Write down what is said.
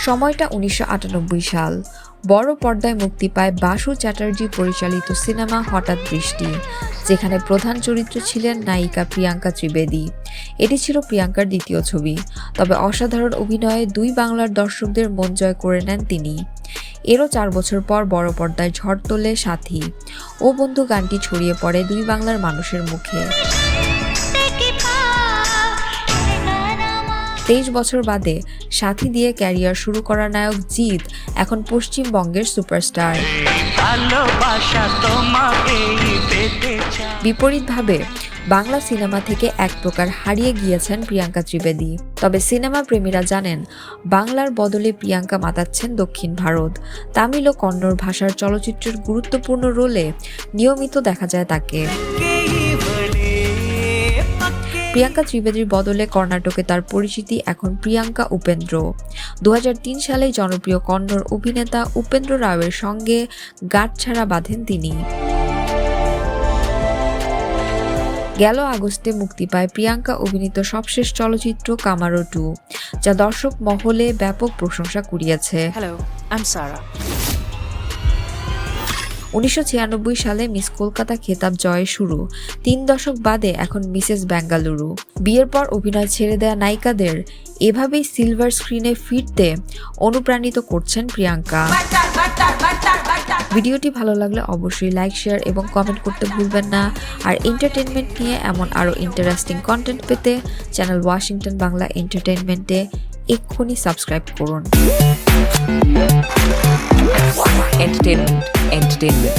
সময়টা ১৯৯৮ সাল। বড় পর্দায় মুক্তি পায় বাসু চ্যাটার্জি পরিচালিত সিনেমা হঠাৎ বৃষ্টি, যেখানে প্রধান চরিত্রে ছিলেন নায়িকা প্রিয়াঙ্কা ত্রিবেদী। এটি ছিল প্রিয়াঙ্কার দ্বিতীয় ছবি, তবে অসাধারণ অভিনয়ে দুই বাংলার দর্শকদের মন জয় করে নেন তিনি। এরও ৪ বছর পর বড় পর্দায় ঝড় তোলে সাথী ও বন্ধু গানটি ছড়িয়ে পড়ে দুই বাংলার মানুষের মুখে। ২৩ বছর বাদে সাথী দিয়ে ক্যারিয়ার শুরু করা নায়ক জিৎ এখন পশ্চিমবঙ্গের সুপারস্টার। বিপরীতভাবে বাংলা সিনেমা থেকে এক প্রকার হারিয়ে গিয়েছেন প্রিয়াঙ্কা ত্রিবেদী। তবে সিনেমা প্রেমীরা জানেন, বাংলার বদলে প্রিয়াঙ্কা মাতাচ্ছেন দক্ষিণ ভারত, তামিল ও কন্নড় ভাষার চলচ্চিত্রের গুরুত্বপূর্ণ রোলে নিয়মিত দেখা যায় তাকে। প্রিয়াঙ্কা ত্রিবেদীর বদলে কর্ণাটকে তার পরিচিতি এখন প্রিয়াঙ্কা উপেন্দ্র। ২০০৩ সালে জনপ্রিয় কন্নড় অভিনেতা উপেন্দ্র রাওয়ের সঙ্গে গাঁটছড়া বাঁধেন তিনি। গেল আগস্টে মুক্তি পায় প্রিয়াঙ্কা অভিনীত সবশেষ চলচ্চিত্র কামারো 2, যা দর্শক মহলে ব্যাপক প্রশংসা কুড়িয়েছে। ১৯৯৬ সালে মিস কলকাতা খেতাব জয়ে শুরু, ৩ দশক বাদে এখন মিসেস বেঙ্গালুরু। বিয়ের পর অভিনয় ছেড়ে দেয়া নায়িকাদের এভাবেই সিলভার স্ক্রিনে ফিরতে অনুপ্রাণিত করছেন প্রিয়াঙ্কা। ভিডিওটি ভালো লাগলে অবশ্যই লাইক, শেয়ার এবং কমেন্ট করতে ভুলবেন না। আর এন্টারটেনমেন্ট নিয়ে এমন আরও ইন্টারেস্টিং কন্টেন্ট পেতে চ্যানেল ওয়াশিংটন বাংলা এন্টারটেনমেন্টে এক্ষুনি সাবস্ক্রাইব করুন। entertainment